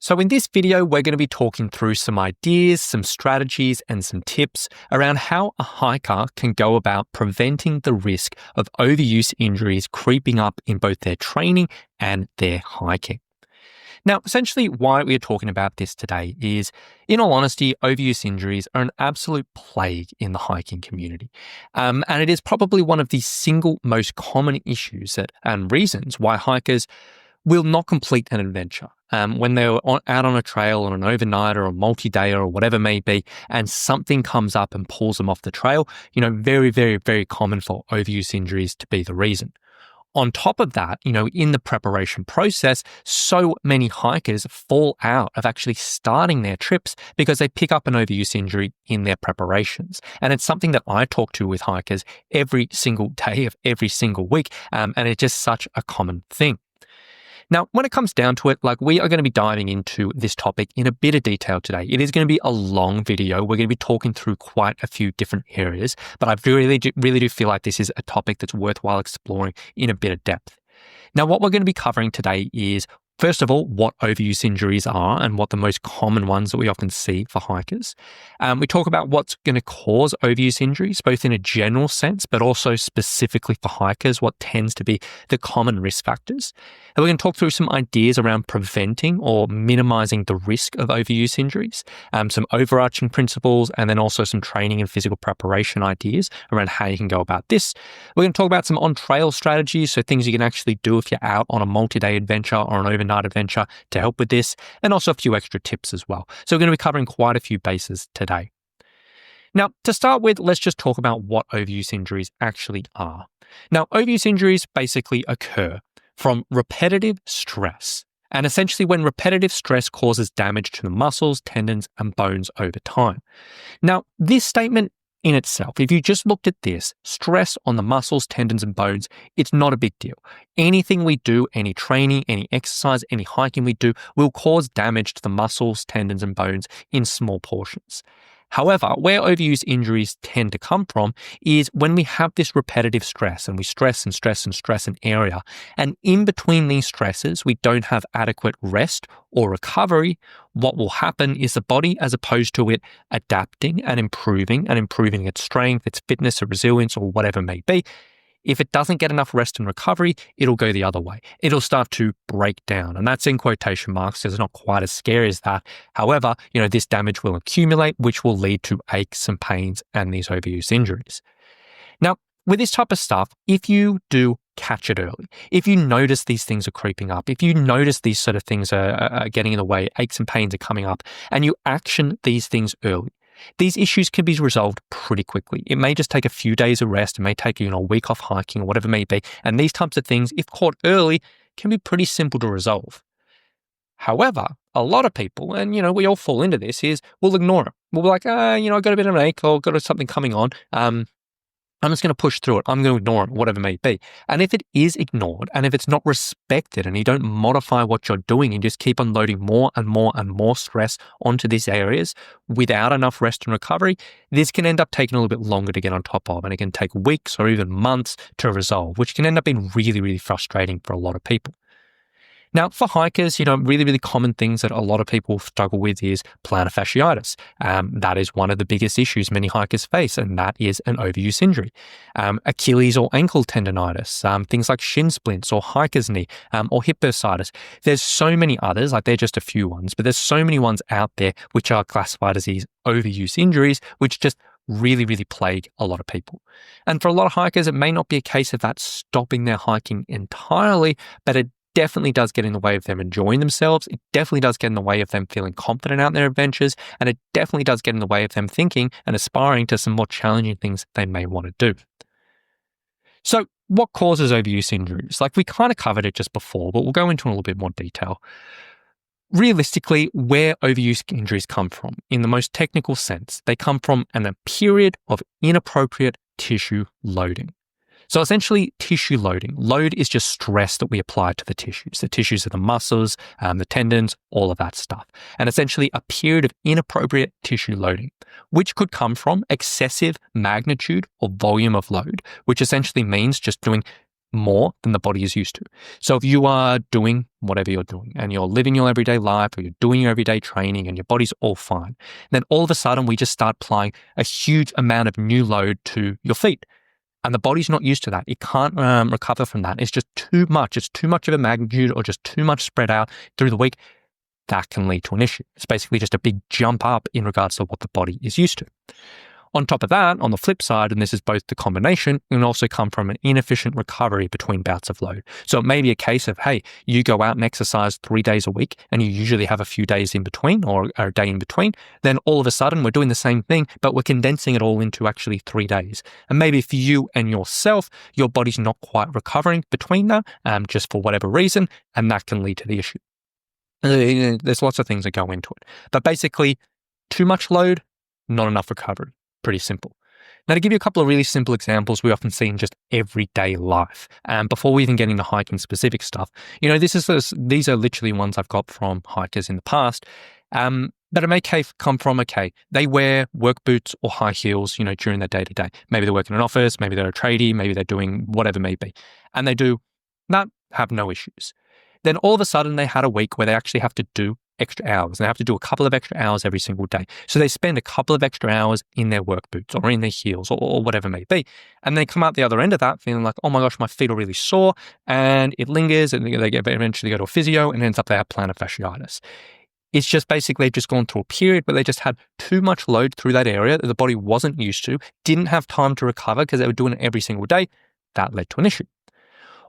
So in this video, we're going to be talking through some ideas, some strategies, and some tips around how a hiker can go about preventing the risk of overuse injuries creeping up in both their training and their hiking. Now, essentially why we are talking about this today is, in all honesty, overuse injuries are an absolute plague in the hiking community. And it is probably one of the single most common issues and reasons why hikers will not complete an adventure. When they're out on a trail on an overnight or a multi-day or whatever it may be, and something comes up and pulls them off the trail, very, very, very common for overuse injuries to be the reason. On top of that, in the preparation process, so many hikers fall out of actually starting their trips because they pick up an overuse injury in their preparations. And it's something that I talk to with hikers every single day of every single week, and it's just such a common thing. Now, when it comes down to it, we are going to be diving into this topic in a bit of detail today. It is going to be a long video. We're going to be talking through quite a few different areas, but I really do feel like this is a topic that's worthwhile exploring in a bit of depth. Now, what we're going to be covering today is, first of all, what overuse injuries are and what the most common ones that we often see for hikers. We talk about what's going to cause overuse injuries, both in a general sense, but also specifically for hikers, what tends to be the common risk factors. And we're going to talk through some ideas around preventing or minimizing the risk of overuse injuries, some overarching principles, and then also some training and physical preparation ideas around how you can go about this. We're going to talk about some on-trail strategies, so things you can actually do if you're out on a multi-day adventure or an overnight adventure to help with this, and also a few extra tips as well. So we're going to be covering quite a few bases today. Now, to start with, let's just talk about what overuse injuries actually are. Now, overuse injuries basically occur from repetitive stress, and essentially when repetitive stress causes damage to the muscles, tendons, and bones over time. Now, this statement in itself, if you just looked at this, stress on the muscles, tendons, and bones, it's not a big deal. Anything we do, any training, any exercise, any hiking we do will cause damage to the muscles, tendons, and bones in small portions. However, where overuse injuries tend to come from is when we have this repetitive stress and we stress and stress and stress an area, and in between these stresses, we don't have adequate rest or recovery. What will happen is the body, as opposed to it adapting and improving its strength, its fitness or resilience or whatever it may be, if it doesn't get enough rest and recovery, it'll go the other way. It'll start to break down. And that's in quotation marks because it's not quite as scary as that. However, this damage will accumulate, which will lead to aches and pains and these overuse injuries. Now, with this type of stuff, if you do catch it early, if you notice these things are creeping up, if you notice these sort of things are getting in the way, aches and pains are coming up, and you action these things early, these issues can be resolved pretty quickly. It may just take a few days of rest. It may take a week off hiking or whatever it may be. And these types of things, if caught early, can be pretty simple to resolve. However, a lot of people, and we all fall into this, is we'll ignore it. We'll be like, I got a bit of an ache or got something coming on. I'm just going to push through it. I'm going to ignore it, whatever it may be. And if it is ignored and if it's not respected and you don't modify what you're doing and just keep on loading more and more and more stress onto these areas without enough rest and recovery, this can end up taking a little bit longer to get on top of. And it can take weeks or even months to resolve, which can end up being really, really frustrating for a lot of people. Now, for hikers, really, really common things that a lot of people struggle with is plantar fasciitis. That is one of the biggest issues many hikers face, and that is an overuse injury. Achilles or ankle tendonitis, things like shin splints or hiker's knee, or hip bursitis. There's so many others, they're just a few ones, but there's so many ones out there which are classified as these overuse injuries, which just really, really plague a lot of people. And for a lot of hikers, it may not be a case of that stopping their hiking entirely, but it definitely does get in the way of them enjoying themselves. It definitely does get in the way of them feeling confident out in their adventures. And it definitely does get in the way of them thinking and aspiring to some more challenging things they may want to do. So what causes overuse injuries? We kind of covered it just before, but we'll go into a little bit more detail. Realistically, where overuse injuries come from, in the most technical sense, they come from a period of inappropriate tissue loading. So essentially, tissue loading. Load is just stress that we apply to the tissues. The tissues are the muscles, the tendons, all of that stuff. And essentially a period of inappropriate tissue loading, which could come from excessive magnitude or volume of load, which essentially means just doing more than the body is used to. So if you are doing whatever you're doing and you're living your everyday life or you're doing your everyday training and your body's all fine, then all of a sudden we just start applying a huge amount of new load to your feet. And the body's not used to that. It can't recover from that. It's just too much. It's too much of a magnitude or just too much spread out through the week. That can lead to an issue. It's basically just a big jump up in regards to what the body is used to. On top of that, on the flip side, and this is both the combination, it can also come from an inefficient recovery between bouts of load. So it may be a case of, hey, you go out and exercise 3 days a week and you usually have a few days in between or a day in between. Then all of a sudden we're doing the same thing, but we're condensing it all into actually 3 days. And maybe for you and yourself, your body's not quite recovering between that, just for whatever reason, and that can lead to the issue. There's lots of things that go into it. But basically, too much load, not enough recovery. Pretty simple. Now, to give you a couple of really simple examples we often see in just everyday life, before we even get into hiking specific stuff, these are literally ones I've got from hikers in the past, but it may come from, they wear work boots or high heels, during their day-to-day. Maybe they work in an office, maybe they're a tradie, maybe they're doing whatever it may be, and they do not have no issues. Then all of a sudden they had a week where they actually have to do extra hours. They have to do a couple of extra hours every single day. So they spend a couple of extra hours in their work boots or in their heels or whatever it may be. And they come out the other end of that feeling like, oh my gosh, my feet are really sore, and it lingers, and they eventually go to a physio and ends up they have plantar fasciitis. It's just basically just gone through a period where they just had too much load through that area that the body wasn't used to, didn't have time to recover because they were doing it every single day. That led to an issue.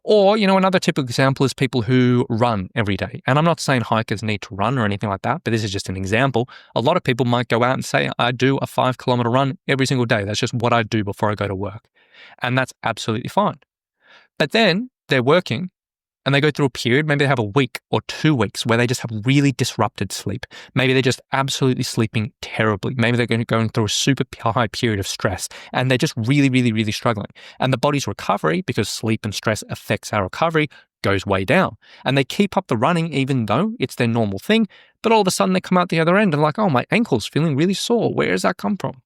Or, another typical example is people who run every day. And I'm not saying hikers need to run or anything like that, but this is just an example. A lot of people might go out and say, I do a 5-kilometer run every single day. That's just what I do before I go to work. And that's absolutely fine. But then they're working and they go through a period, maybe they have a week or 2 weeks where they just have really disrupted sleep. Maybe they're just absolutely sleeping terribly. Maybe they're going through a super high period of stress and they're just really, really, really struggling. And the body's recovery, because sleep and stress affects our recovery, goes way down. And they keep up the running even though it's their normal thing, but all of a sudden they come out the other end and like, oh, my ankle's feeling really sore. Where does that come from?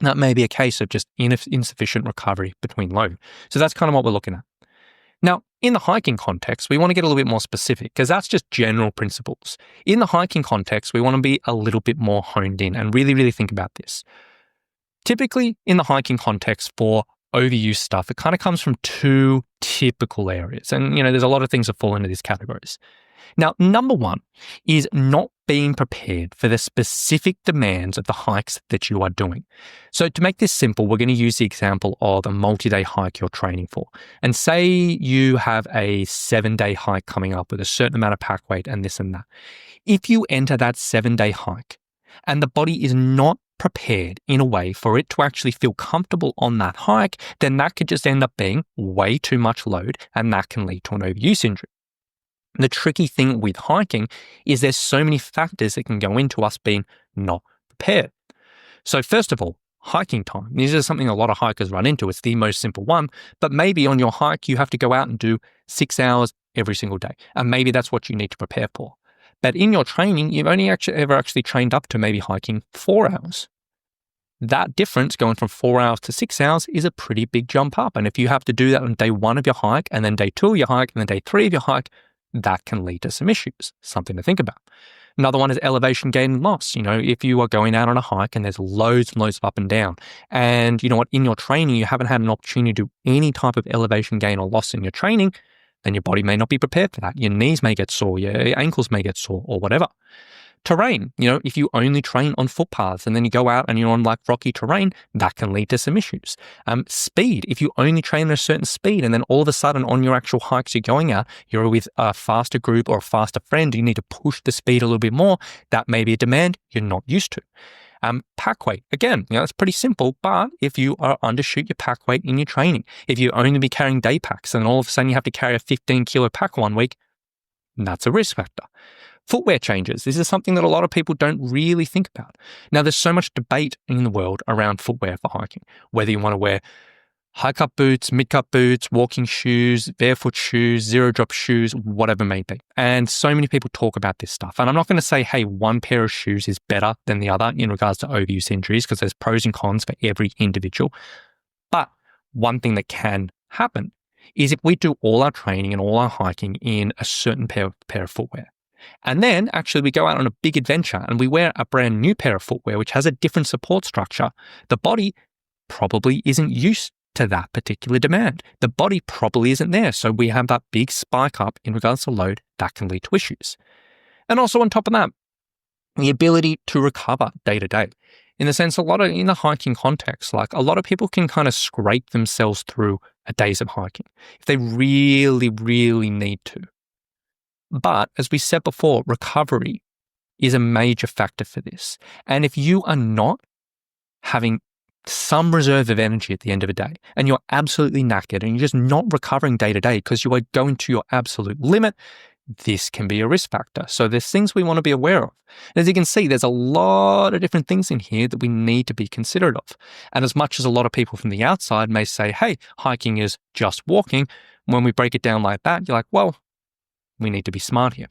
That may be a case of just insufficient recovery between load. So that's kind of what we're looking at. Now, in the hiking context, we want to get a little bit more specific because that's just general principles. In the hiking context, we want to be a little bit more honed in and really, really think about this. Typically, in the hiking context for overuse stuff, it kind of comes from 2 typical areas. And, there's a lot of things that fall into these categories. Now, number 1 is not being prepared for the specific demands of the hikes that you are doing. So to make this simple, we're going to use the example of a multi-day hike you're training for. And say you have a 7-day hike coming up with a certain amount of pack weight and this and that. If you enter that 7-day hike and the body is not prepared in a way for it to actually feel comfortable on that hike, then that could just end up being way too much load and that can lead to an overuse injury. The tricky thing with hiking is there's so many factors that can go into us being not prepared. So first of all, hiking time. This is something a lot of hikers run into. It's the most simple one, but maybe on your hike, you have to go out and do 6 hours every single day. And maybe that's what you need to prepare for. But in your training, you've only ever trained up to maybe hiking 4 hours. That difference going from 4 hours to 6 hours is a pretty big jump up. And if you have to do that on day 1 of your hike and then day 2 of your hike and then day 3 of your hike, that can lead to some issues, something to think about. Another one is elevation gain and loss. If you are going out on a hike and there's loads and loads of up and down, and in your training, you haven't had an opportunity to do any type of elevation gain or loss in your training, then your body may not be prepared for that. Your knees may get sore, your ankles may get sore or whatever. Terrain, if you only train on footpaths and then you go out and you're on like rocky terrain, that can lead to some issues. Speed, if you only train at a certain speed and then all of a sudden on your actual hikes you're going out, you're with a faster group or a faster friend, you need to push the speed a little bit more, that may be a demand you're not used to. Pack weight, again, that's pretty simple, but if you are undershoot your pack weight in your training, if you only be carrying day packs and all of a sudden you have to carry a 15-kilo pack one week, that's a risk factor. Footwear changes. This is something that a lot of people don't really think about. Now, there's so much debate in the world around footwear for hiking, whether you want to wear high-cut boots, mid-cut boots, walking shoes, barefoot shoes, zero-drop shoes, whatever it may be. And so many people talk about this stuff. And I'm not going to say, hey, one pair of shoes is better than the other in regards to overuse injuries because there's pros and cons for every individual. But one thing that can happen is if we do all our training and all our hiking in a certain pair of footwear. And then actually we go out on a big adventure and we wear a brand new pair of footwear, which has a different support structure. The body probably isn't used to that particular demand. The body probably isn't there. So we have that big spike up in regards to load that can lead to issues. And also on top of that, the ability to recover day to day. In the sense, in the hiking context, like a lot of people can kind of scrape themselves through a days of hiking if they really, really need to. But as we said before, recovery is a major factor for this. And if you are not having some reserve of energy at the end of a day and you're absolutely knackered and you're just not recovering day to day because you are going to your absolute limit, this can be a risk factor. So there's things we want to be aware of. And as you can see, there's a lot of different things in here that we need to be considerate of. And as much as a lot of people from the outside may say, hey, hiking is just walking, when we break it down like that, you're like, well, we need to be smart here.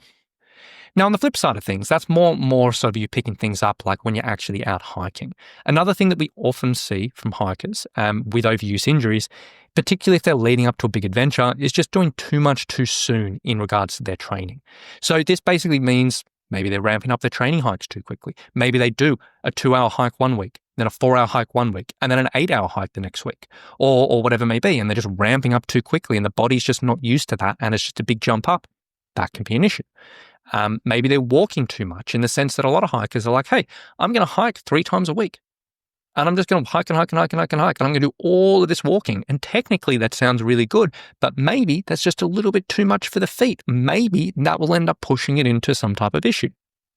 Now, on the flip side of things, that's more sort of you picking things up like when you're actually out hiking. Another thing that we often see from hikers with overuse injuries, particularly if they're leading up to a big adventure, is just doing too much too soon in regards to their training. So this basically means maybe they're ramping up their training hikes too quickly. Maybe they do a 2-hour hike one week, then a 4-hour hike one week, and then an 8-hour hike the next week, or whatever it may be. And they're just ramping up too quickly and the body's just not used to that and it's just a big jump up. That can be an issue. Maybe they're walking too much in the sense that a lot of hikers are like, hey, I'm going to hike 3 times a week. And I'm just going to hike and hike and hike and hike and hike. And I'm going to do all of this walking. And technically that sounds really good, but maybe that's just a little bit too much for the feet. Maybe that will end up pushing it into some type of issue.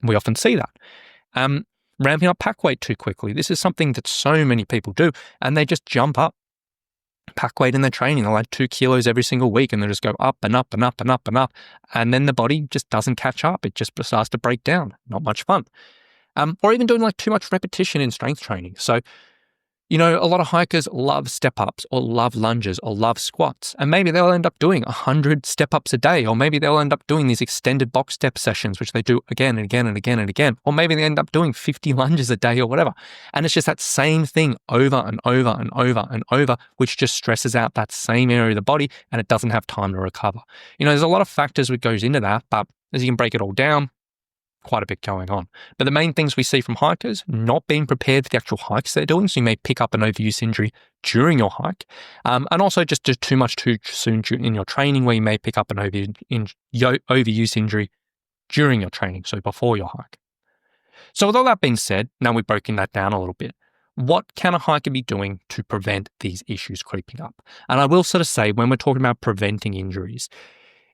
We often see that. Ramping up pack weight too quickly. This is something that so many people do. And they just jump up pack weight in their training. They'll add 2 kilos every single week and they'll just go up and up and up and up and up. And then the body just doesn't catch up. It just starts to break down. Not much fun. Or even doing like too much repetition in strength training. So, a lot of hikers love step-ups or love lunges or love squats. And maybe they'll end up doing 100 step-ups a day. Or maybe they'll end up doing these extended box step sessions, which they do again and again and again and again. Or maybe they end up doing 50 lunges a day or whatever. And it's just that same thing over and over and over and over, which just stresses out that same area of the body and it doesn't have time to recover. There's a lot of factors that goes into that, but as you can break it all down, quite a bit going on. But the main things we see from hikers, not being prepared for the actual hikes they're doing. So you may pick up an overuse injury during your hike. And also just do too much too soon in your training where you may pick up an overuse injury during your training. So before your hike. So with all that being said, now we've broken that down a little bit. What can a hiker be doing to prevent these issues creeping up? And I will sort of say when we're talking about preventing injuries,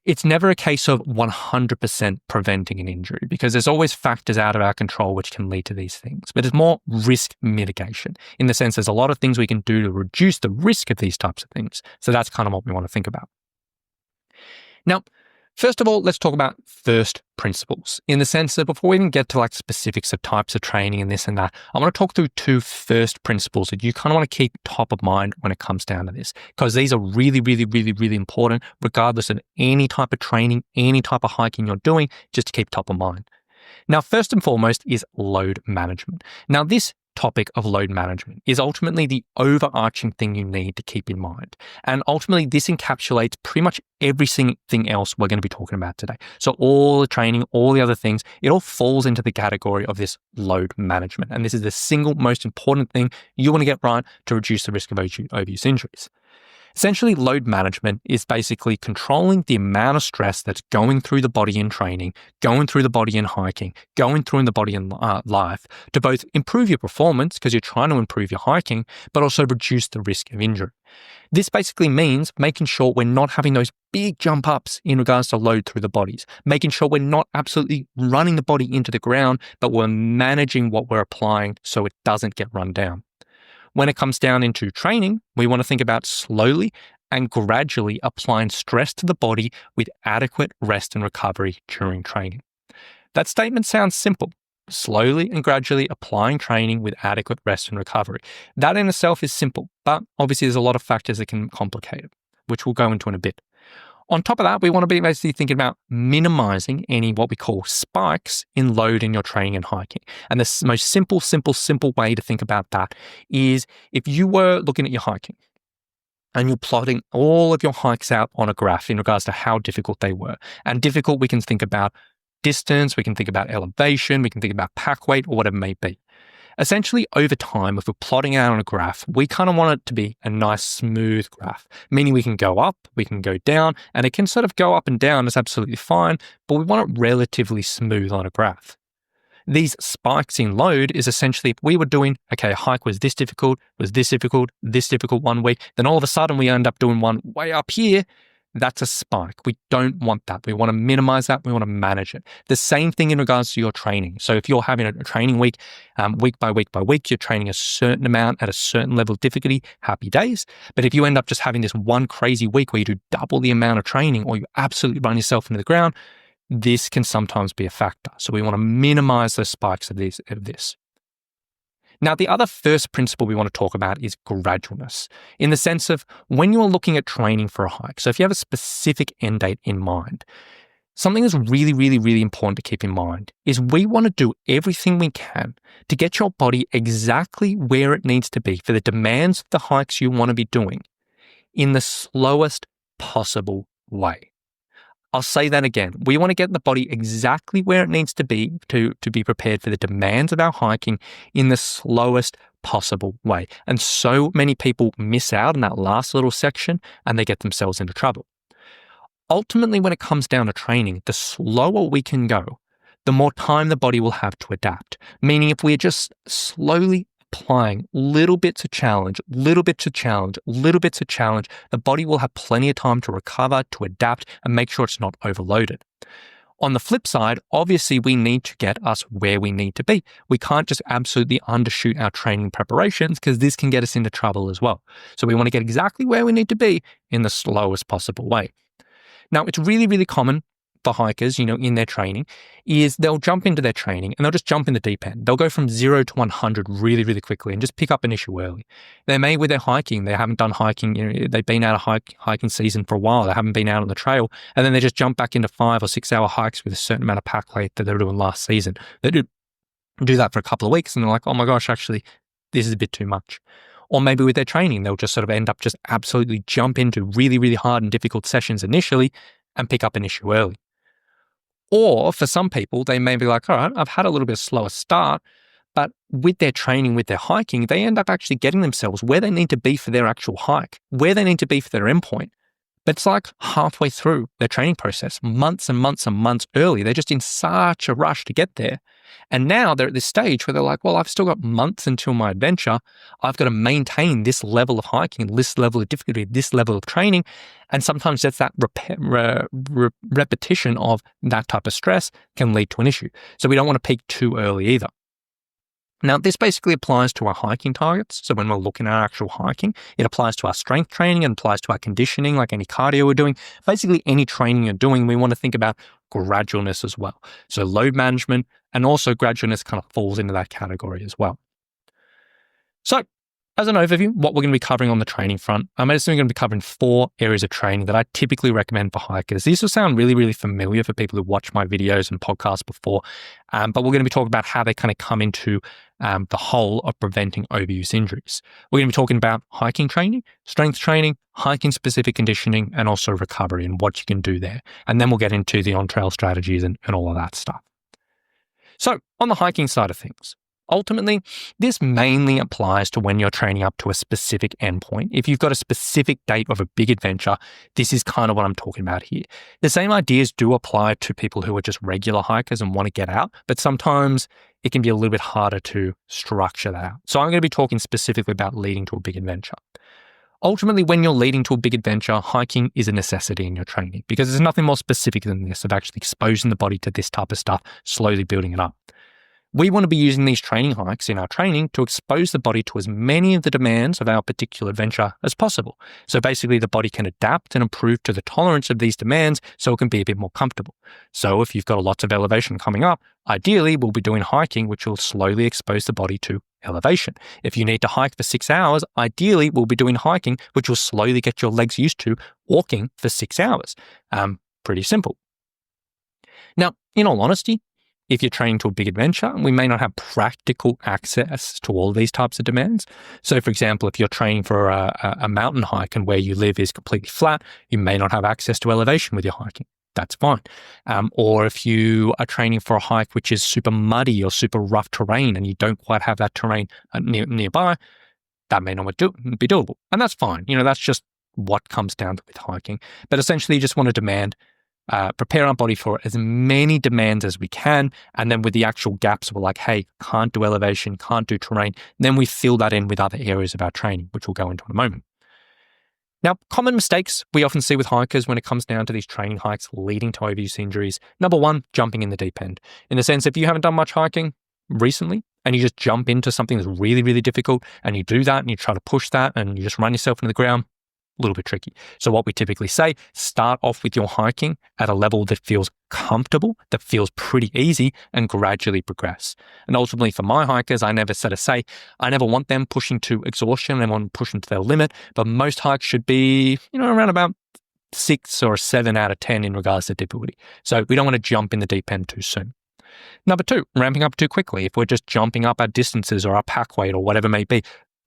it's never a case of 100% preventing an injury because there's always factors out of our control which can lead to these things. But it's more risk mitigation in the sense there's a lot of things we can do to reduce the risk of these types of things. So that's kind of what we want to think about. Now, first of all, let's talk about first principles in the sense that before we even get to like specifics of types of training and this and that, I want to talk through 2 first principles that you kind of want to keep top of mind when it comes down to this, because these are really, really, really, really important regardless of any type of training, any type of hiking you're doing, just to keep top of mind. Now, first and foremost is load management. Now, this topic of load management is ultimately the overarching thing you need to keep in mind. And ultimately, this encapsulates pretty much everything else we're going to be talking about today. So all the training, all the other things, it all falls into the category of this load management. And this is the single most important thing you want to get right to reduce the risk of overuse injuries. Essentially, load management is basically controlling the amount of stress that's going through the body in training, going through the body in hiking, going through in the body in life to both improve your performance because you're trying to improve your hiking, but also reduce the risk of injury. This basically means making sure we're not having those big jump ups in regards to load through the bodies, making sure we're not absolutely running the body into the ground, but we're managing what we're applying so it doesn't get run down. When it comes down into training, we want to think about slowly and gradually applying stress to the body with adequate rest and recovery during training. That statement sounds simple. Slowly and gradually applying training with adequate rest and recovery. That in itself is simple, but obviously there's a lot of factors that can complicate it, which we'll go into in a bit. On top of that, we want to be basically thinking about minimizing any what we call spikes in load in your training and hiking. And the most simple way to think about that is if you were looking at your hiking and you're plotting all of your hikes out on a graph in regards to how difficult they were. And difficult, we can think about distance, we can think about elevation, we can think about pack weight, or whatever it may be. Essentially, over time, if we're plotting out on a graph, we kind of want it to be a nice, smooth graph, meaning we can go up, we can go down, and it can sort of go up and down. It's absolutely fine, but we want it relatively smooth on a graph. These spikes in load is essentially if we were doing, okay, a hike was this difficult 1 week, then all of a sudden we end up doing one way up here. That's a spike. We don't want that. We want to minimize that. We want to manage it. The same thing in regards to your training. So if you're having a training week, week by week by week, you're training a certain amount at a certain level of difficulty, happy days. But if you end up just having this one crazy week where you do double the amount of training or you absolutely run yourself into the ground, this can sometimes be a factor. So we want to minimize the spikes of this. Now, the other first principle we want to talk about is gradualness, in the sense of when you're looking at training for a hike. So if you have a specific end date in mind, something that's really, really, really important to keep in mind is we want to do everything we can to get your body exactly where it needs to be for the demands of the hikes you want to be doing in the slowest possible way. I'll say that again. We want to get the body exactly where it needs to be prepared for the demands of our hiking in the slowest possible way. And so many people miss out on that last little section and they get themselves into trouble. Ultimately, when it comes down to training, the slower we can go, the more time the body will have to adapt. Meaning if we're just slowly applying little bits of challenge, the body will have plenty of time to recover, to adapt, and make sure it's not overloaded. On the flip side, obviously, we need to get us where we need to be. We can't just absolutely undershoot our training preparations because this can get us into trouble as well. So we want to get exactly where we need to be in the slowest possible way. Now, it's really, really common for hikers, in their training, is they'll jump into their training and they'll just jump in the deep end. They'll go from 0 to 100 really, really quickly and just pick up an issue early. They may, with their hiking, they haven't done hiking, they've been out of hiking season for a while, they haven't been out on the trail, and then they just jump back into 5 or 6 hour hikes with a certain amount of pack weight that they were doing last season. They do that for a couple of weeks and they're like, oh my gosh, actually, this is a bit too much. Or maybe with their training, they'll just sort of end up just absolutely jump into really, really hard and difficult sessions initially and pick up an issue early. Or for some people, they may be like, all right, I've had a little bit of slower start, but with their training, with their hiking, they end up actually getting themselves where they need to be for their actual hike, where they need to be for their endpoint. But it's like halfway through their training process, months and months and months early. They're just in such a rush to get there. And now they're at this stage where they're like, well, I've still got months until my adventure. I've got to maintain this level of hiking, this level of difficulty, this level of training. And sometimes that's that repetition of that type of stress can lead to an issue. So we don't want to peak too early either. Now, this basically applies to our hiking targets. So when we're looking at our actual hiking, it applies to our strength training, it applies to our conditioning, like any cardio we're doing. Basically, any training you're doing, we want to think about gradualness as well. So load management and also gradualness kind of falls into that category as well. So as an overview, what we're going to be covering on the training front, I'm basically going to be covering 4 areas of training that I typically recommend for hikers. These will sound really, really familiar for people who watch my videos and podcasts before, but we're going to be talking about how they kind of come into the whole of preventing overuse injuries. We're going to be talking about hiking training, strength training, hiking specific conditioning, and also recovery and what you can do there. And then we'll get into the on-trail strategies and all of that stuff. So on the hiking side of things, ultimately, this mainly applies to when you're training up to a specific endpoint. If you've got a specific date of a big adventure, this is kind of what I'm talking about here. The same ideas do apply to people who are just regular hikers and want to get out, but sometimes it can be a little bit harder to structure that out. So I'm going to be talking specifically about leading to a big adventure. Ultimately, when you're leading to a big adventure, hiking is a necessity in your training because there's nothing more specific than this of actually exposing the body to this type of stuff, slowly building it up. We want to be using these training hikes in our training to expose the body to as many of the demands of our particular adventure as possible. So basically the body can adapt and improve to the tolerance of these demands so it can be a bit more comfortable. So if you've got lots of elevation coming up, ideally we'll be doing hiking which will slowly expose the body to elevation. If you need to hike for 6 hours, ideally we'll be doing hiking which will slowly get your legs used to walking for 6 hours. Pretty simple. Now, in all honesty, If you're training to a big adventure, we may not have practical access to all of these types of demands. So, for example, if you're training for a mountain hike and where you live is completely flat, you may not have access to elevation with your hiking. That's fine. Or if you are training for a hike which is super muddy or super rough terrain and you don't quite have that terrain nearby, that may not be doable. And that's fine. That's just what comes down to with hiking. But essentially, you just want to prepare our body for as many demands as we can. And then with the actual gaps, we're like, hey, can't do elevation, can't do terrain. Then we fill that in with other areas of our training, which we'll go into in a moment. Now, common mistakes we often see with hikers when it comes down to these training hikes leading to overuse injuries. Number one, jumping in the deep end. In the sense, if you haven't done much hiking recently and you just jump into something that's really, really difficult and you do that and you try to push that and you just run yourself into the ground, a little bit tricky. So what we typically say, start off with your hiking at a level that feels comfortable, that feels pretty easy, and gradually progress. And ultimately for my hikers, I never want them pushing to exhaustion. I never want them pushing to their limit, but most hikes should be, around about 6 or 7 out of 10 in regards to difficulty. So we don't want to jump in the deep end too soon. Number 2, ramping up too quickly. If we're just jumping up our distances or our pack weight or whatever it may be,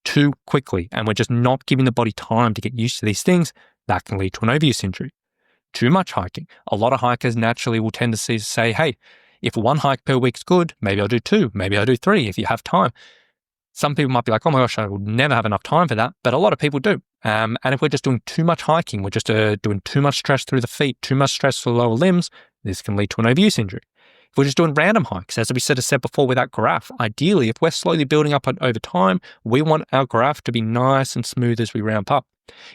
too quickly, and we're just not giving the body time to get used to these things, that can lead to an overuse injury. Too much hiking. A lot of hikers naturally will tend to say, hey, if 1 hike per week's good, maybe I'll do 2, maybe I'll do 3 if you have time. Some people might be like, oh my gosh, I will never have enough time for that, but a lot of people do. And if we're just doing too much hiking, we're just doing too much stress through the feet, too much stress for the lower limbs, this can lead to an overuse injury. If we're just doing random hikes, as we said before with that graph, ideally, if we're slowly building up over time, we want our graph to be nice and smooth as we ramp up.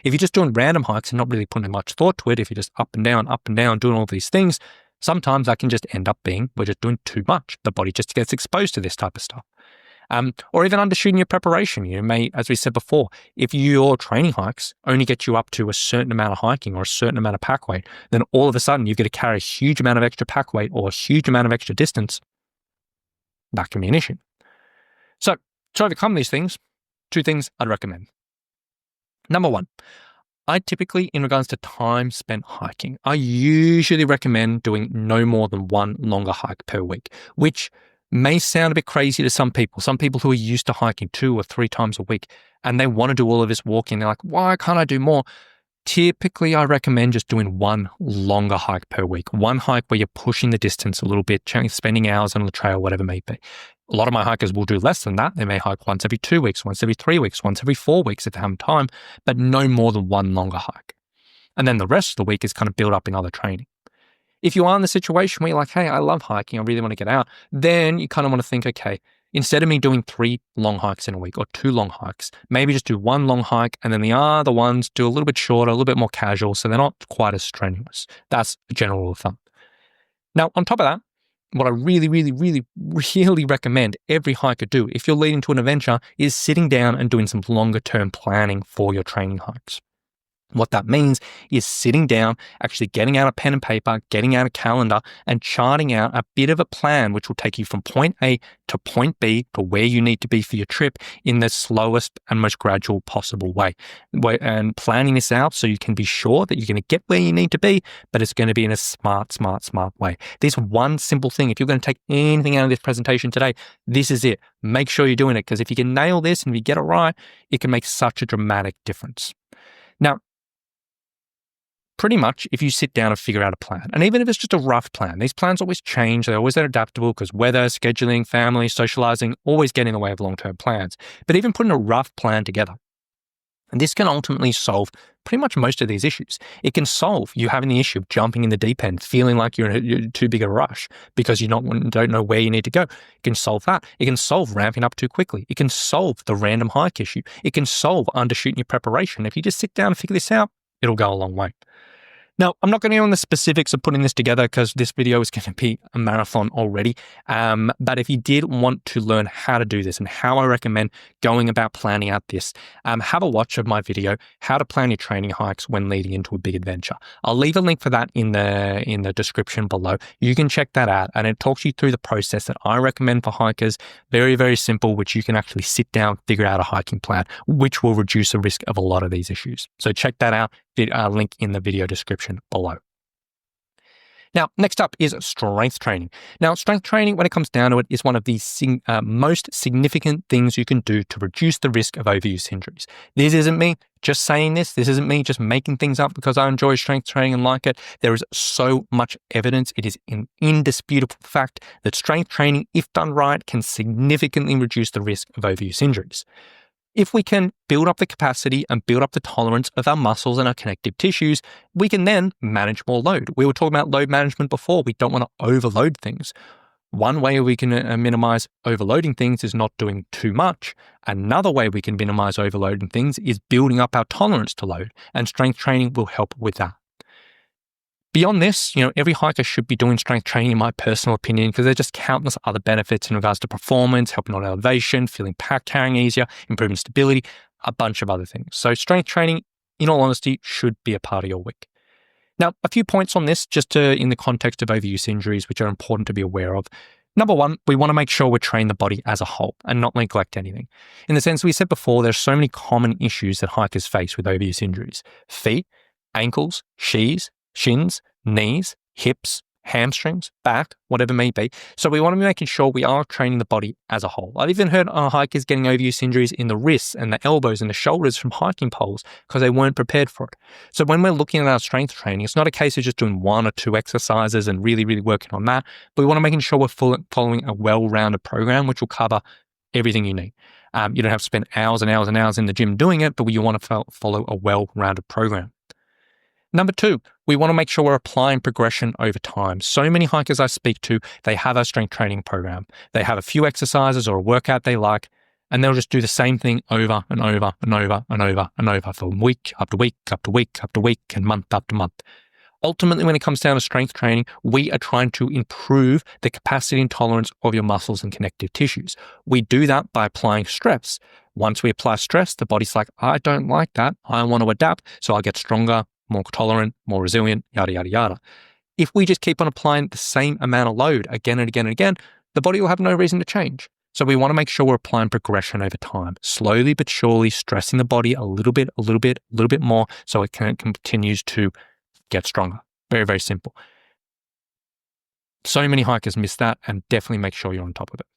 If you're just doing random hikes and not really putting much thought to it, if you're just up and down, doing all these things, sometimes that can just end up being we're just doing too much. The body just gets exposed to this type of stuff. Or even undershooting your preparation. You may, as we said before, if your training hikes only get you up to a certain amount of hiking or a certain amount of pack weight, then all of a sudden you've got to carry a huge amount of extra pack weight or a huge amount of extra distance. That can be an issue. So to overcome these things, 2 things I'd recommend. Number 1, I typically, in regards to time spent hiking, I usually recommend doing no more than 1 longer hike per week, which may sound a bit crazy to some people who are used to hiking 2 or 3 times a week, and they want to do all of this walking. They're like, why can't I do more? Typically, I recommend just doing 1 longer hike per week, 1 hike where you're pushing the distance a little bit, spending hours on the trail, whatever it may be. A lot of my hikers will do less than that. They may hike once every 2 weeks, once every 3 weeks, once every 4 weeks if they have time, but no more than 1 longer hike. And then the rest of the week is kind of built up in other training. If you are in the situation where you're like, hey, I love hiking, I really want to get out, then you kind of want to think, okay, instead of me doing 3 long hikes in a week or 2 long hikes, maybe just do 1 long hike and then the other ones do a little bit shorter, a little bit more casual, so they're not quite as strenuous. That's a general rule of thumb. Now, on top of that, what I really, really, really, really recommend every hiker do if you're leading to an adventure is sitting down and doing some longer term planning for your training hikes. What that means is sitting down, actually getting out a pen and paper, getting out a calendar and charting out a bit of a plan which will take you from point A to point B to where you need to be for your trip in the slowest and most gradual possible way. And planning this out so you can be sure that you're going to get where you need to be, but it's going to be in a smart way. This one simple thing, if you're going to take anything out of this presentation today, this is it. Make sure you're doing it, because if you can nail this and if you get it right, it can make such a dramatic difference. Now, pretty much, if you sit down and figure out a plan, and even if it's just a rough plan, these plans always change. They're always adaptable because weather, scheduling, family, socializing always get in the way of long-term plans. But even putting a rough plan together, and this can ultimately solve pretty much most of these issues. It can solve you having the issue of jumping in the deep end, feeling like you're too big a rush because you don't know where you need to go. It can solve that. It can solve ramping up too quickly. It can solve the random hike issue. It can solve undershooting your preparation. If you just sit down and figure this out, it'll go a long way. Now, I'm not going to go on the specifics of putting this together because this video is going to be a marathon already. But if you did want to learn how to do this and how I recommend going about planning out this, have a watch of my video, how to plan your training hikes when leading into a big adventure. I'll leave a link for that in the description below. You can check that out, and it talks you through the process that I recommend for hikers. Very, very simple, which you can actually sit down, figure out a hiking plan, which will reduce the risk of a lot of these issues. So check that out. Link in the video description below. Now, next up is strength training. Now, strength training, when it comes down to it, is one of the most significant things you can do to reduce the risk of overuse injuries. This isn't me just saying this. This isn't me just making things up because I enjoy strength training and like it. There is so much evidence. It is an indisputable fact that strength training, if done right, can significantly reduce the risk of overuse injuries. If we can build up the capacity and build up the tolerance of our muscles and our connective tissues, we can then manage more load. We were talking about load management before. We don't want to overload things. One way we can minimize overloading things is not doing too much. Another way we can minimize overloading things is building up our tolerance to load, and strength training will help with that. Beyond this, every hiker should be doing strength training, in my personal opinion, because there's just countless other benefits in regards to performance, helping on elevation, feeling pack carrying easier, improving stability, a bunch of other things. So strength training, in all honesty, should be a part of your week. Now, a few points on this, just in the context of overuse injuries, which are important to be aware of. Number one, we want to make sure we train the body as a whole and not neglect anything. In the sense we said before, there's so many common issues that hikers face with overuse injuries: feet, ankles, shins, knees, hips, hamstrings, back, whatever it may be. So we want to be making sure we are training the body as a whole. I've even heard hikers getting overuse injuries in the wrists and the elbows and the shoulders from hiking poles because they weren't prepared for it. So when we're looking at our strength training, it's not a case of just doing one or two exercises and really, really working on that, but we want to making sure we're following a well-rounded program, which will cover everything you need. You don't have to spend hours and hours and hours in the gym doing it, but you want to follow a well-rounded program. Number two, we want to make sure we're applying progression over time. So many hikers I speak to, they have a strength training program. They have a few exercises or a workout they like, and they'll just do the same thing over and over and over and over and over for week after week after week after week and month after month. Ultimately, when it comes down to strength training, we are trying to improve the capacity and tolerance of your muscles and connective tissues. We do that by applying stress. Once we apply stress, the body's like, I don't like that. I want to adapt, so I'll get stronger, more tolerant, more resilient, yada, yada, yada. If we just keep on applying the same amount of load again and again and again, the body will have no reason to change. So we want to make sure we're applying progression over time, slowly but surely stressing the body a little bit more so it continues to get stronger. Very, very simple. So many hikers miss that, and definitely make sure you're on top of it.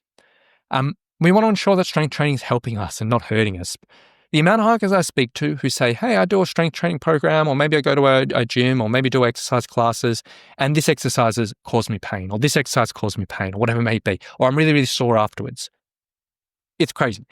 We want to ensure that strength training is helping us and not hurting us. The amount of hikers I speak to who say, hey, I do a strength training program, or maybe I go to a gym, or maybe do exercise classes, and this exercise has caused me pain, or this exercise caused me pain, or whatever it may be, or I'm really, really sore afterwards. It's crazy.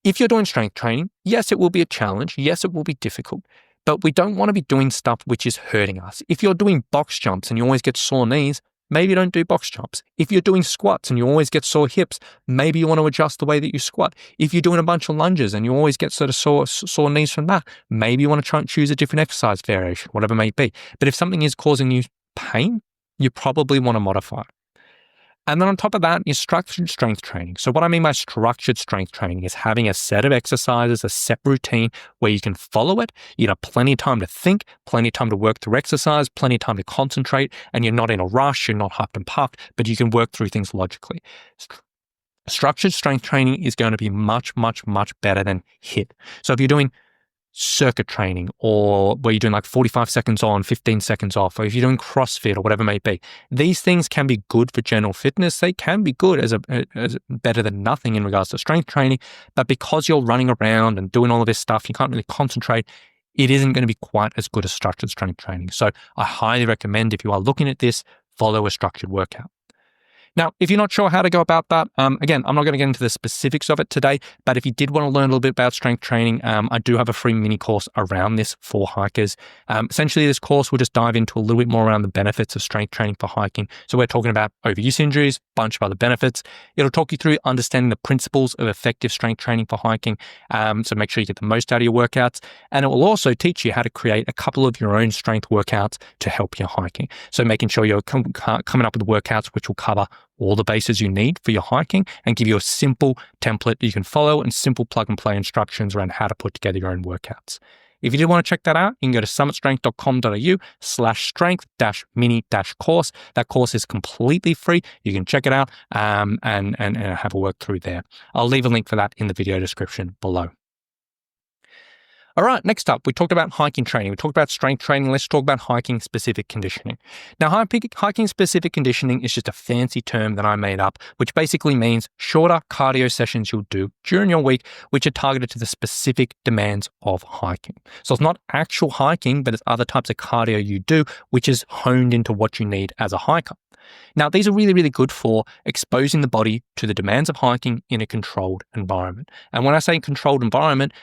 If you're doing strength training, yes, it will be a challenge. Yes, it will be difficult, but we don't want to be doing stuff which is hurting us. If you're doing box jumps and you always get sore knees, maybe don't do box jumps. If you're doing squats and you always get sore hips, maybe you want to adjust the way that you squat. If you're doing a bunch of lunges and you always get sort of sore knees from that, maybe you want to try and choose a different exercise variation, whatever it may be. But if something is causing you pain, you probably want to modify it. And then on top of that is structured strength training. So what I mean by structured strength training is having a set of exercises, a set routine where you can follow it. You have plenty of time to think, plenty of time to work through exercise, plenty of time to concentrate, and you're not in a rush, you're not huffed and puffed, but you can work through things logically. Structured strength training is going to be much, much, much better than HIIT. So if you're doing circuit training, or where you're doing like 45 seconds on, 15 seconds off, or if you're doing CrossFit or whatever it may be, these things can be good for general fitness. They can be good as better than nothing in regards to strength training, but because you're running around and doing all of this stuff, you can't really concentrate. It isn't going to be quite as good as structured strength training. So I highly recommend, if you are looking at this, follow a structured workout. Now, if you're not sure how to go about that, again, I'm not going to get into the specifics of it today, but if you did want to learn a little bit about strength training, I do have a free mini course around this for hikers. Essentially, this course will just dive into a little bit more around the benefits of strength training for hiking. So we're talking about overuse injuries, a bunch of other benefits. It'll talk you through understanding the principles of effective strength training for hiking. So make sure you get the most out of your workouts. And it will also teach you how to create a couple of your own strength workouts to help your hiking. So making sure you're coming up with workouts which will cover all the bases you need for your hiking and give you a simple template that you can follow and simple plug and play instructions around how to put together your own workouts. If you did want to check that out, you can go to summitstrength.com.au/strength-mini-course. That course is completely free. You can check it out and have a work through there. I'll leave a link for that in the video description below. All right, next up, we talked about hiking training. We talked about strength training. Let's talk about hiking-specific conditioning. Now, hiking-specific conditioning is just a fancy term that I made up, which basically means shorter cardio sessions you'll do during your week, which are targeted to the specific demands of hiking. So it's not actual hiking, but it's other types of cardio you do, which is honed into what you need as a hiker. Now, these are really, really good for exposing the body to the demands of hiking in a controlled environment. And when I say controlled environment,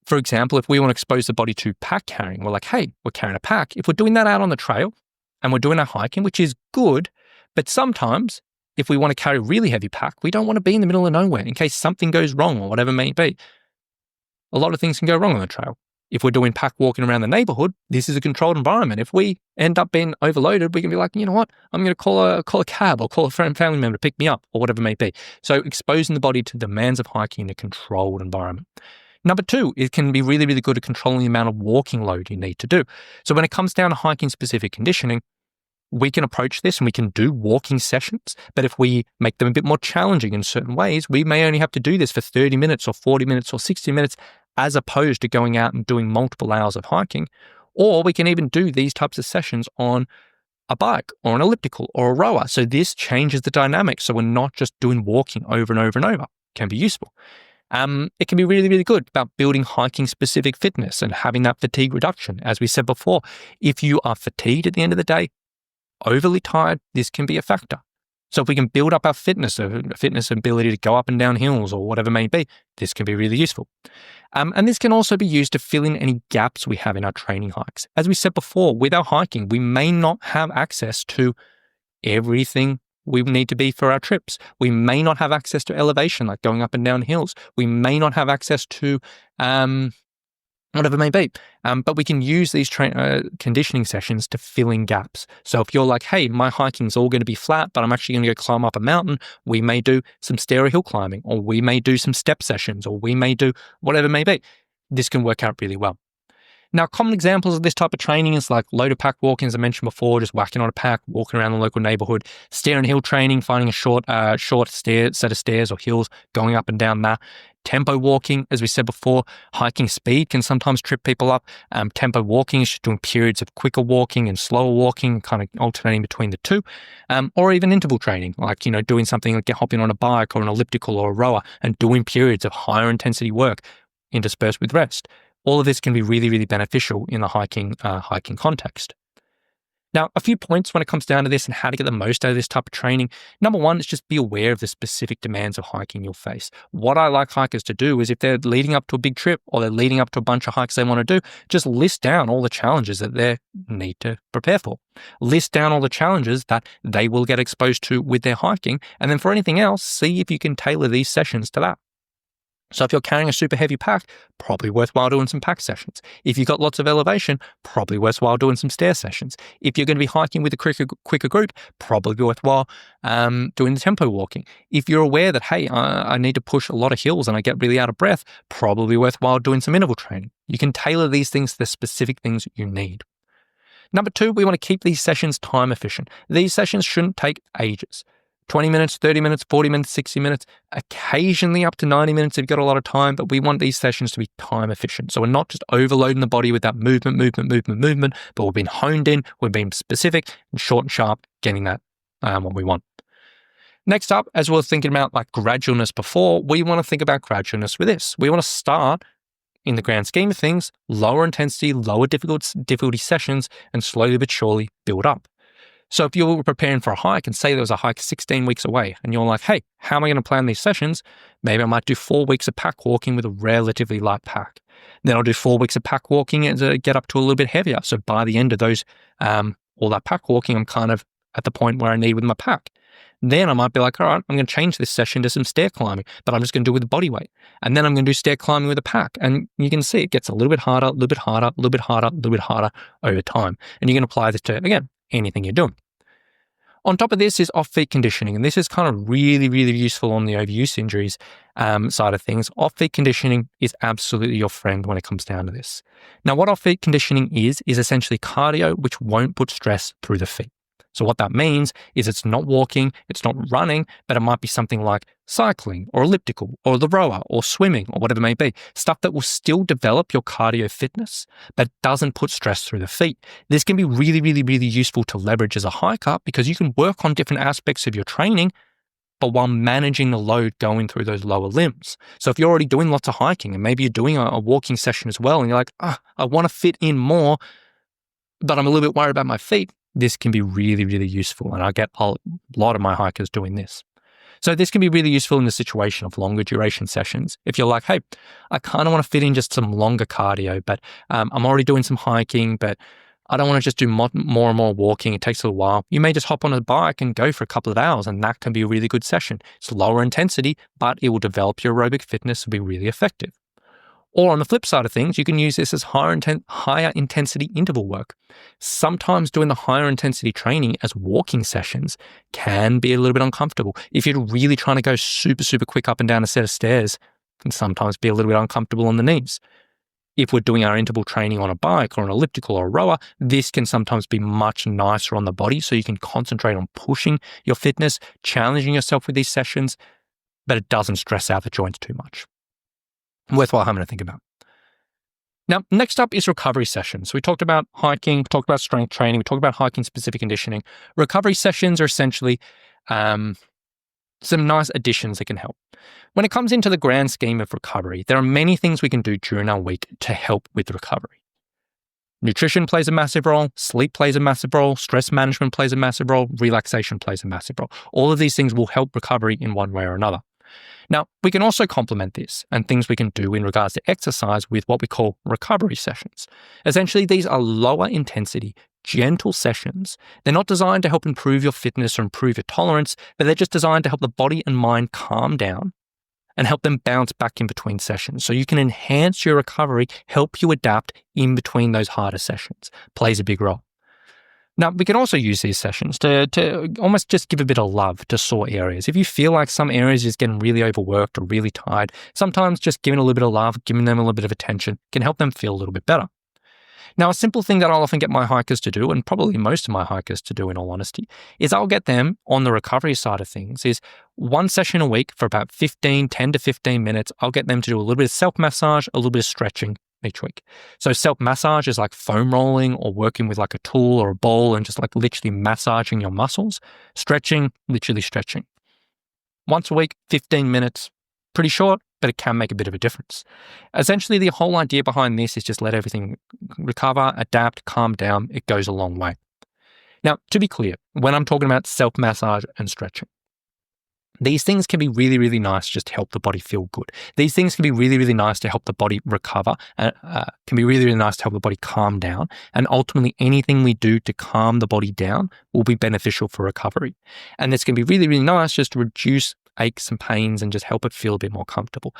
for example, if we want to expose the body to pack carrying, we're like, hey, we're carrying a pack. If we're doing that out on the trail and we're doing our hiking, which is good, but sometimes if we want to carry a really heavy pack, we don't want to be in the middle of nowhere in case something goes wrong or whatever it may be. A lot of things can go wrong on the trail. If we're doing pack walking around the neighborhood, this is a controlled environment. If we end up being overloaded, we can be like, you know what, I'm going to call a cab or call a friend, family member to pick me up or whatever it may be. So exposing the body to the demands of hiking in a controlled environment. Number two, it can be really, really good at controlling the amount of walking load you need to do. So when it comes down to hiking specific conditioning, we can approach this and we can do walking sessions. But if we make them a bit more challenging in certain ways, we may only have to do this for 30 minutes or 40 minutes or 60 minutes, as opposed to going out and doing multiple hours of hiking. Or we can even do these types of sessions on a bike or an elliptical or a rower. So this changes the dynamic. So we're not just doing walking over and over and over. It can be useful. It can be really, really good about building hiking-specific fitness and having that fatigue reduction. As we said before, if you are fatigued at the end of the day, overly tired, this can be a factor. So if we can build up our fitness ability to go up and down hills or whatever it may be, this can be really useful. And this can also be used to fill in any gaps we have in our training hikes. As we said before, with our hiking, we may not have access to everything we need to be for our trips. We may not have access to elevation, like going up and down hills. We may not have access to whatever it may be. But we can use these conditioning sessions to fill in gaps. So if you're like, hey, my hiking's all going to be flat, but I'm actually going to go climb up a mountain, we may do some stair hill climbing, or we may do some step sessions, or we may do whatever it may be. This can work out really well. Now, common examples of this type of training is like loaded pack walking, as I mentioned before, just whacking on a pack, walking around the local neighborhood, stair and hill training, finding a short set of stairs or hills, going up and down that. Tempo walking, as we said before, hiking speed can sometimes trip people up. Tempo walking is just doing periods of quicker walking and slower walking, kind of alternating between the two. Or even interval training, like, doing something like hopping on a bike or an elliptical or a rower and doing periods of higher intensity work interspersed with rest. All of this can be really, really beneficial in the hiking context. Now, a few points when it comes down to this and how to get the most out of this type of training. Number one is just be aware of the specific demands of hiking you'll face. What I like hikers to do is if they're leading up to a big trip or they're leading up to a bunch of hikes they want to do, just list down all the challenges that they need to prepare for. List down all the challenges that they will get exposed to with their hiking. And then for anything else, see if you can tailor these sessions to that. So if you're carrying a super heavy pack, probably worthwhile doing some pack sessions. If you've got lots of elevation, probably worthwhile doing some stair sessions. If you're going to be hiking with a quicker group, probably worthwhile doing the tempo walking. If you're aware that, hey, I need to push a lot of hills and I get really out of breath, probably worthwhile doing some interval training. You can tailor these things to the specific things you need. Number two, we want to keep these sessions time efficient. These sessions shouldn't take ages. 20 minutes, 30 minutes, 40 minutes, 60 minutes, occasionally up to 90 minutes if you've got a lot of time, but we want these sessions to be time efficient. So we're not just overloading the body with that movement, but we've been honed in, we've been specific and short and sharp, getting that what we want. Next up, as we were thinking about like gradualness before, we want to think about gradualness with this. We want to start, in the grand scheme of things, lower intensity, lower difficulty sessions, and slowly but surely build up. So if you're preparing for a hike and say there was a hike 16 weeks away and you're like, hey, how am I going to plan these sessions? Maybe I might do 4 weeks of pack walking with a relatively light pack. Then I'll do 4 weeks of pack walking and get up to a little bit heavier. So by the end of those, all that pack walking, I'm kind of at the point where I need with my pack. Then I might be like, all right, I'm going to change this session to some stair climbing, but I'm just going to do it with body weight. And then I'm going to do stair climbing with a pack. And you can see it gets a little bit harder, a little bit harder, a little bit harder, a little bit harder over time. And you can apply this to, again, anything you're doing. On top of this is off-feet conditioning, and this is kind of really, really useful on the overuse injuries side of things. Off-feet conditioning is absolutely your friend when it comes down to this. Now, what off-feet conditioning is essentially cardio which won't put stress through the feet. So what that means is it's not walking, it's not running, but it might be something like cycling or elliptical or the rower or swimming or whatever it may be. Stuff that will still develop your cardio fitness, but doesn't put stress through the feet. This can be really, really, really useful to leverage as a hiker because you can work on different aspects of your training, but while managing the load going through those lower limbs. So if you're already doing lots of hiking and maybe you're doing a walking session as well, and you're like, I want to fit in more, but I'm a little bit worried about my feet, this can be really, really useful. And I get a lot of my hikers doing this. So this can be really useful in the situation of longer duration sessions. If you're like, hey, I kind of want to fit in just some longer cardio, but I'm already doing some hiking, but I don't want to just do more and more walking. It takes a little while. You may just hop on a bike and go for a couple of hours, and that can be a really good session. It's lower intensity, but it will develop your aerobic fitness to be really effective. Or on the flip side of things, you can use this as higher intensity interval work. Sometimes doing the higher intensity training as walking sessions can be a little bit uncomfortable. If you're really trying to go super, super quick up and down a set of stairs, it can sometimes be a little bit uncomfortable on the knees. If we're doing our interval training on a bike or an elliptical or a rower, this can sometimes be much nicer on the body, so you can concentrate on pushing your fitness, challenging yourself with these sessions, but it doesn't stress out the joints too much. Worthwhile having to think about. Now, next up is recovery sessions. So we talked about hiking, we talked about strength training, we talked about hiking specific conditioning. Recovery sessions are essentially some nice additions that can help. When it comes into the grand scheme of recovery, there are many things we can do during our week to help with recovery. Nutrition plays a massive role, sleep plays a massive role, stress management plays a massive role, relaxation plays a massive role. All of these things will help recovery in one way or another. Now, we can also complement this and things we can do in regards to exercise with what we call recovery sessions. Essentially, these are lower intensity, gentle sessions. They're not designed to help improve your fitness or improve your tolerance, but they're just designed to help the body and mind calm down and help them bounce back in between sessions. So you can enhance your recovery, help you adapt in between those harder sessions. Plays a big role. Now, we can also use these sessions to almost just give a bit of love to sore areas. If you feel like some areas is getting really overworked or really tired, sometimes just giving a little bit of love, giving them a little bit of attention can help them feel a little bit better. Now, a simple thing that I'll often get my hikers to do, and probably most of my hikers to do in all honesty, is I'll get them on the recovery side of things is one session a week for about 10 to 15 minutes. I'll get them to do a little bit of self-massage, a little bit of stretching each week. So self-massage is like foam rolling or working with like a tool or a ball and just like literally massaging your muscles. Stretching, literally stretching. Once a week, 15 minutes, pretty short, but it can make a bit of a difference. Essentially, the whole idea behind this is just let everything recover, adapt, calm down. It goes a long way. Now, to be clear, when I'm talking about self-massage and stretching, these things can be really, really nice just to help the body feel good. These things can be really, really nice to help the body recover and can be really, really nice to help the body calm down. And ultimately, anything we do to calm the body down will be beneficial for recovery. And this can be really, really nice just to reduce aches and pains and just help it feel a bit more comfortable.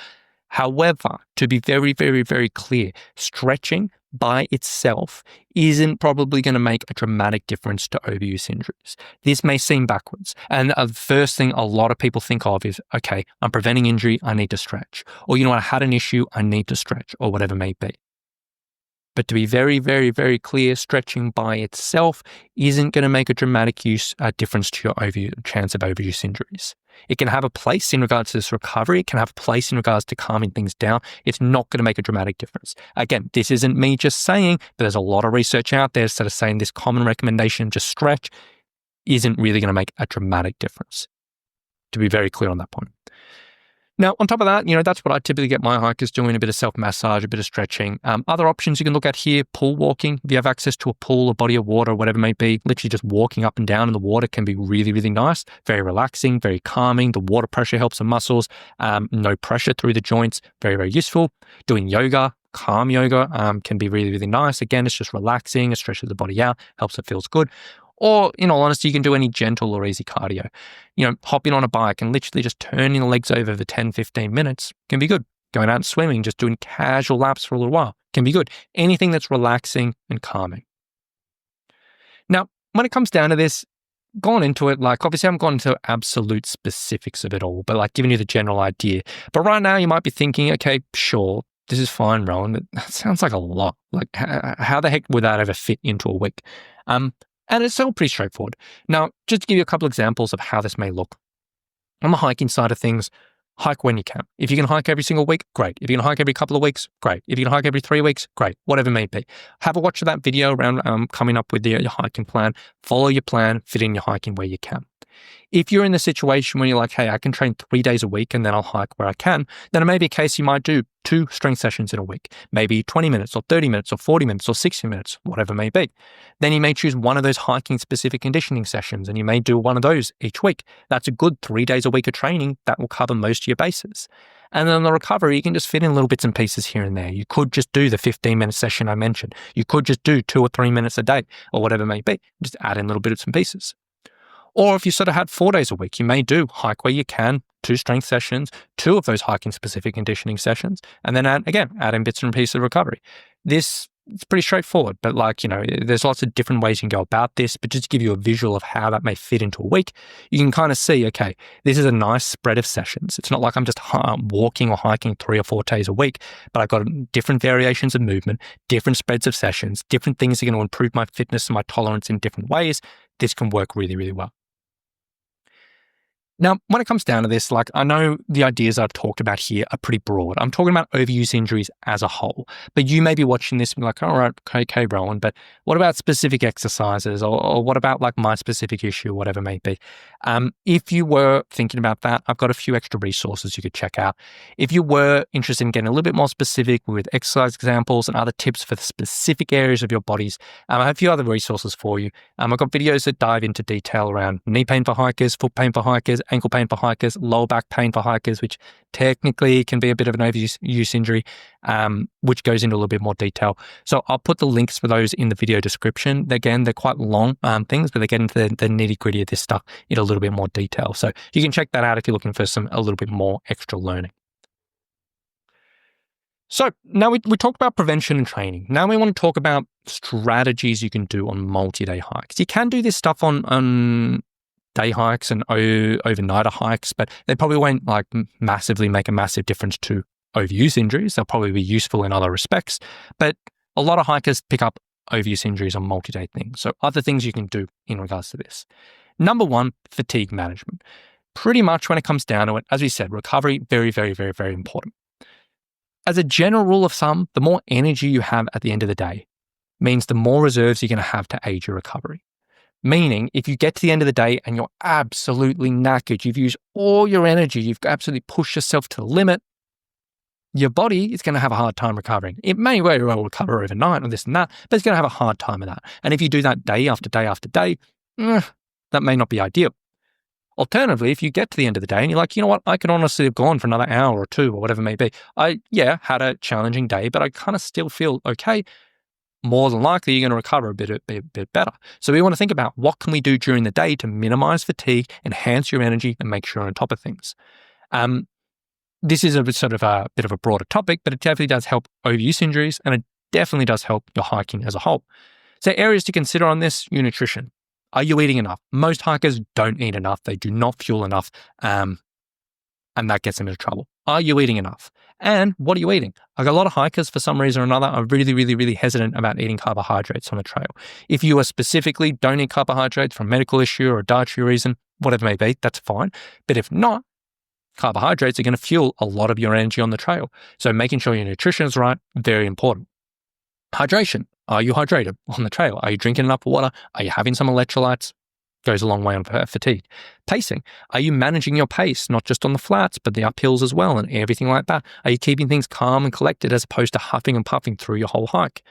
However, to be very, very, very clear, stretching by itself isn't probably going to make a dramatic difference to overuse injuries. This may seem backwards. And the first thing a lot of people think of is, okay, I'm preventing injury, I need to stretch. Or, you know what, I had an issue, I need to stretch, or whatever it may be. But to be very, very, very clear, stretching by itself isn't going to make a dramatic difference to your chance of overuse injuries. It can have a place in regards to this recovery. It can have a place in regards to calming things down. It's not going to make a dramatic difference. Again, this isn't me just saying, but there's a lot of research out there sort of saying this common recommendation, just stretch, isn't really going to make a dramatic difference. To be very clear on that point. Now, on top of that, that's what I typically get my hikers doing, a bit of self-massage, a bit of stretching. Other options you can look at here, pool walking. If you have access to a pool, a body of water, whatever it may be, literally just walking up and down in the water can be really, really nice. Very relaxing, very calming. The water pressure helps the muscles. No pressure through the joints. Very, very useful. Doing yoga, calm yoga, can be really, really nice. Again, it's just relaxing. It stretches the body out, helps it feels good. Or, in all honesty, you can do any gentle or easy cardio. Hopping on a bike and literally just turning the legs over for 10, 15 minutes can be good. Going out and swimming, just doing casual laps for a little while can be good. Anything that's relaxing and calming. Now, when it comes down to this, gone into it, obviously I haven't gone into absolute specifics of it all, but giving you the general idea. But right now you might be thinking, okay, sure, this is fine, Rowan, but that sounds like a lot. How the heck would that ever fit into a week? And it's all pretty straightforward. Now, just to give you a couple examples of how this may look. On the hiking side of things, hike when you can. If you can hike every single week, great. If you can hike every couple of weeks, great. If you can hike every 3 weeks, great. Whatever it may be. Have a watch of that video around coming up with your hiking plan. Follow your plan, fit in your hiking where you can. If you're in the situation where you're like, hey, I can train 3 days a week and then I'll hike where I can, then it may be a case you might do 2 strength sessions in a week, maybe 20 minutes or 30 minutes or 40 minutes or 60 minutes, whatever it may be. Then you may choose one of those hiking specific conditioning sessions and you may do one of those each week. That's a good 3 days a week of training that will cover most of your bases. And then on the recovery, you can just fit in little bits and pieces here and there. You could just do the 15-minute session I mentioned. You could just do 2 or 3 minutes a day or whatever it may be. Just add in little bits and pieces. Or if you sort of had 4 days a week, you may do hike where you can, 2 strength sessions, 2 of those hiking specific conditioning sessions, and then add in bits and pieces of recovery. It's pretty straightforward, but there's lots of different ways you can go about this, but just to give you a visual of how that may fit into a week, you can kind of see, okay, this is a nice spread of sessions. It's not like I'm just walking or hiking 3 or 4 days a week, but I've got different variations of movement, different spreads of sessions, different things that are going to improve my fitness and my tolerance in different ways. This can work really, really well. Now, when it comes down to this, I know the ideas I've talked about here are pretty broad. I'm talking about overuse injuries as a whole, but you may be watching this and be like, all right, okay, Rowan, but what about specific exercises or what about my specific issue, whatever it may be? If you were thinking about that, I've got a few extra resources you could check out. If you were interested in getting a little bit more specific with exercise examples and other tips for the specific areas of your bodies, I have a few other resources for you. I've got videos that dive into detail around knee pain for hikers, foot pain for hikers, ankle pain for hikers, lower back pain for hikers, which technically can be a bit of an overuse injury, which goes into a little bit more detail. So I'll put the links for those in the video description. Again, they're quite long things, but they get into the nitty gritty of this stuff in a little bit more detail. So you can check that out if you're looking for a little bit more extra learning. So now we talked about prevention and training. Now we want to talk about strategies you can do on multi-day hikes. You can do this stuff on day hikes and overnighter hikes, but they probably won't massively make a massive difference to overuse injuries. They'll probably be useful in other respects, but a lot of hikers pick up overuse injuries on multi-day things. So other things you can do in regards to this. Number 1, fatigue management. Pretty much when it comes down to it, as we said, recovery, very, very, very, very important. As a general rule of thumb, the more energy you have at the end of the day means the more reserves you're going to have to aid your recovery. Meaning, if you get to the end of the day and you're absolutely knackered, you've used all your energy, you've absolutely pushed yourself to the limit, your body is going to have a hard time recovering. It may very well recover overnight or this and that, but it's going to have a hard time of that. And if you do that day after day after day, that may not be ideal. Alternatively, if you get to the end of the day and you're like, you know what, I could honestly have gone for another hour or 2 or whatever it may be. I had a challenging day, but I kind of still feel okay. More than likely, you're going to recover a bit better. So we want to think about what can we do during the day to minimize fatigue, enhance your energy, and make sure you're on top of things. This is a bit of a broader topic, but it definitely does help overuse injuries, and it definitely does help your hiking as a whole. So areas to consider on this, your nutrition. Are you eating enough? Most hikers don't eat enough. They do not fuel enough, and that gets them into trouble. Are you eating enough? And what are you eating? A lot of hikers, for some reason or another, are really, really, really hesitant about eating carbohydrates on the trail. If you are specifically don't eat carbohydrates for a medical issue or a dietary reason, whatever it may be, that's fine. But if not, carbohydrates are going to fuel a lot of your energy on the trail. So making sure your nutrition is right, very important. Hydration. Are you hydrated on the trail? Are you drinking enough water? Are you having some electrolytes? Goes a long way on fatigue. Pacing. Are you managing your pace, not just on the flats, but the uphills as well and everything like that? Are you keeping things calm and collected as opposed to huffing and puffing through your whole hike?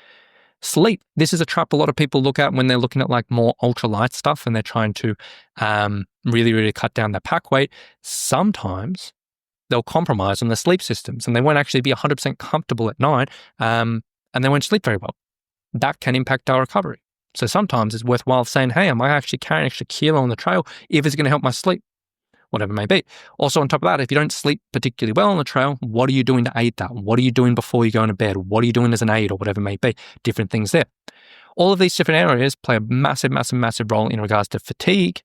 Sleep. This is a trap a lot of people look at when they're looking at more ultralight stuff and they're trying to really, really cut down their pack weight. Sometimes they'll compromise on their sleep systems and they won't actually be 100% comfortable at night and they won't sleep very well. That can impact our recovery. So sometimes it's worthwhile saying, hey, am I actually carrying an extra kilo on the trail if it's going to help my sleep? Whatever it may be. Also on top of that, if you don't sleep particularly well on the trail, what are you doing to aid that? What are you doing before you go into bed? What are you doing as an aid or whatever it may be? Different things there. All of these different areas play a massive, massive, massive role in regards to fatigue.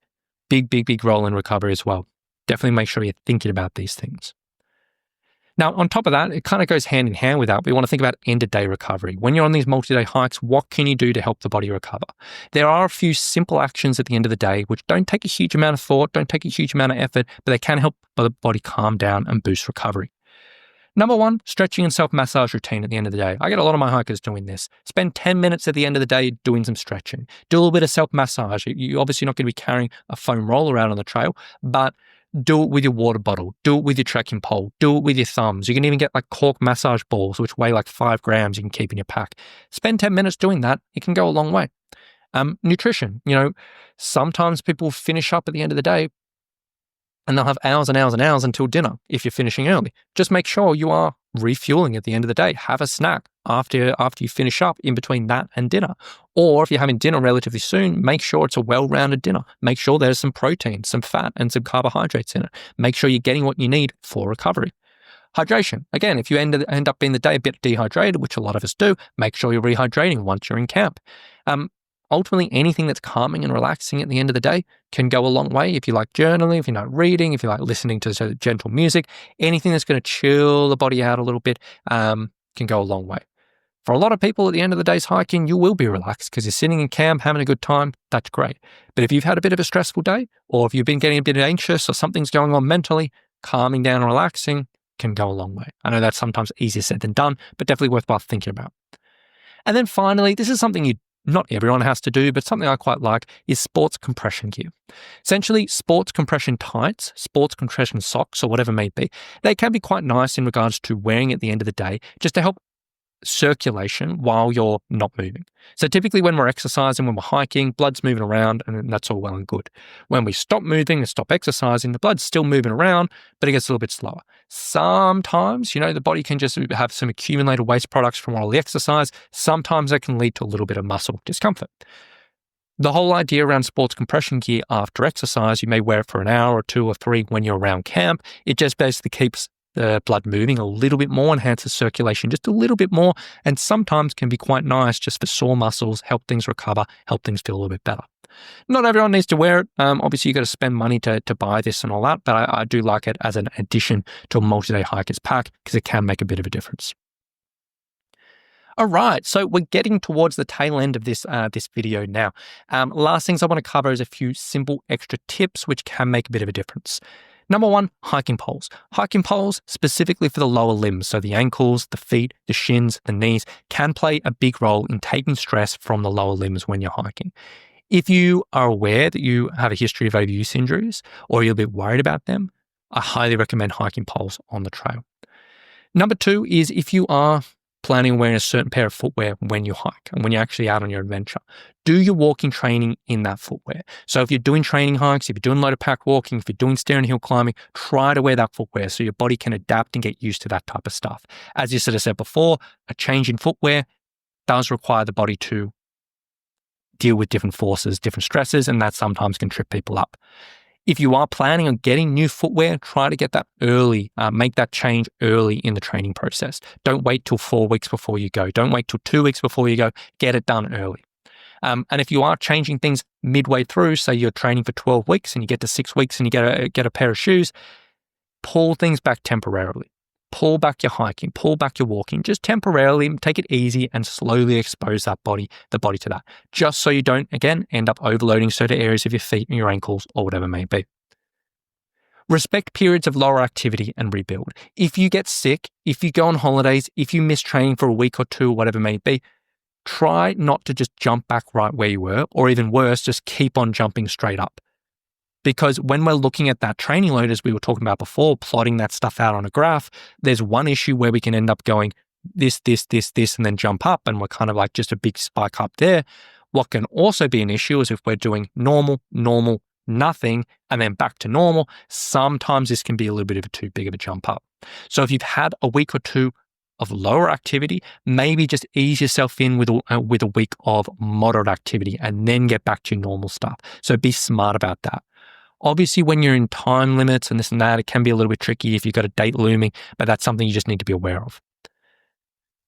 Big, big, big role in recovery as well. Definitely make sure you're thinking about these things. Now, on top of that, it kind of goes hand in hand with that. We want to think about end-of-day recovery. When you're on these multi-day hikes, what can you do to help the body recover? There are a few simple actions at the end of the day which don't take a huge amount of thought, don't take a huge amount of effort, but they can help the body calm down and boost recovery. Number one, stretching and self-massage routine at the end of the day. I get a lot of my hikers doing this. Spend 10 minutes at the end of the day doing some stretching. Do a little bit of self-massage. You're obviously not going to be carrying a foam roller around on the trail, but do it with your water bottle. Do it with your trekking pole. Do it with your thumbs. You can even get like cork massage balls, which weigh like 5 grams you can keep in your pack. Spend 10 minutes doing that. It can go a long way. Nutrition. Sometimes people finish up at the end of the day and they'll have hours and hours and hours until dinner if you're finishing early. Just make sure you are refueling at the end of the day. Have a snack after you finish up in between that and dinner. Or if you're having dinner relatively soon, make sure it's a well-rounded dinner. Make sure there's some protein, some fat, and some carbohydrates in it. Make sure you're getting what you need for recovery. Hydration. Again, if you end up being the day a bit dehydrated, which a lot of us do, make sure you're rehydrating once you're in camp. Ultimately, anything that's calming and relaxing at the end of the day can go a long way. If you like journaling, if you like reading, if you like listening to gentle music, anything that's going to chill the body out a little bit can go a long way. For a lot of people at the end of the day's hiking, you will be relaxed because you're sitting in camp, having a good time. That's great. But if you've had a bit of a stressful day, or if you've been getting a bit anxious or something's going on mentally, calming down and relaxing can go a long way. I know that's sometimes easier said than done, but definitely worthwhile thinking about. And then finally, this is something not everyone has to do, but something I quite like is sports compression gear. Essentially, sports compression tights, sports compression socks, or whatever it may be, they can be quite nice in regards to wearing at the end of the day, just to help circulation while you're not moving. So typically when we're exercising, when we're hiking, blood's moving around and that's all well and good. When we stop moving and stop exercising, the blood's still moving around, but it gets a little bit slower. Sometimes, the body can just have some accumulated waste products from all the exercise. Sometimes that can lead to a little bit of muscle discomfort. The whole idea around sports compression gear after exercise, you may wear it for an hour or 2 or 3 when you're around camp. It just basically keeps the blood moving a little bit more, enhances circulation just a little bit more, and sometimes can be quite nice just for sore muscles, help things recover, help things feel a little bit better. Not everyone needs to wear it. Obviously, you've got to spend money to buy this and all that, but I do like it as an addition to a multi-day hiker's pack because it can make a bit of a difference. All right, so we're getting towards the tail end of this video now. Last things I want to cover is a few simple extra tips which can make a bit of a difference. Number one, hiking poles. Hiking poles, specifically for the lower limbs, so the ankles, the feet, the shins, the knees, can play a big role in taking stress from the lower limbs when you're hiking. If you are aware that you have a history of overuse injuries or you're a bit worried about them, I highly recommend hiking poles on the trail. Number two is if you are planning on wearing a certain pair of footwear when you hike and when you're actually out on your adventure, do your walking training in that footwear. So if you're doing training hikes, if you're doing loaded pack walking, if you're doing stair and hill climbing, try to wear that footwear so your body can adapt and get used to that type of stuff. As you sort of said before, a change in footwear does require the body to deal with different forces, different stresses, and that sometimes can trip people up. If you are planning on getting new footwear, try to get that early, make that change early in the training process. Don't wait till 4 weeks before you go. Don't wait till 2 weeks before you go. Get it done early. And if you are changing things midway through, say you're training for 12 weeks and you get to 6 weeks and you get a pair of shoes, pull things back temporarily. Pull back your hiking, pull back your walking, just temporarily take it easy and slowly expose the body to that, just so you don't, again, end up overloading certain areas of your feet and your ankles or whatever it may be. Respect periods of lower activity and rebuild. If you get sick, if you go on holidays, if you miss training for a week or 2, whatever it may be, try not to just jump back right where you were, or even worse, just keep on jumping straight up. Because when we're looking at that training load, as we were talking about before, plotting that stuff out on a graph, there's one issue where we can end up going this, and then jump up, and we're kind of like just a big spike up there. What can also be an issue is if we're doing normal, nothing, and then back to normal, sometimes this can be a little bit of too big of a jump up. So if you've had a week or 2 of lower activity, maybe just ease yourself in with a week of moderate activity and then get back to your normal stuff. So be smart about that. Obviously, when you're in time limits and this and that, it can be a little bit tricky if you've got a date looming, but that's something you just need to be aware of.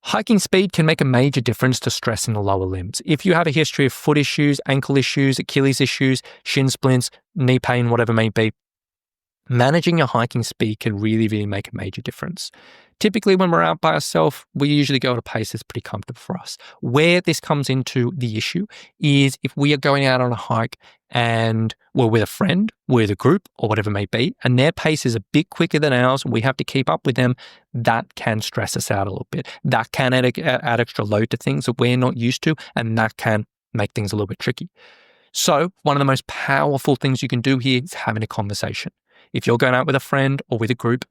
Hiking speed can make a major difference to stress in the lower limbs. If you have a history of foot issues, ankle issues, Achilles issues, shin splints, knee pain, whatever it may be, managing your hiking speed can really, really make a major difference. Typically, when we're out by ourselves, we usually go at a pace that's pretty comfortable for us. Where this comes into the issue is if we are going out on a hike and we're with a friend, we're with a group, or whatever it may be, and their pace is a bit quicker than ours, and we have to keep up with them, that can stress us out a little bit. That can add extra load to things that we're not used to, and that can make things a little bit tricky. So one of the most powerful things you can do here is having a conversation. If you're going out with a friend or with a group,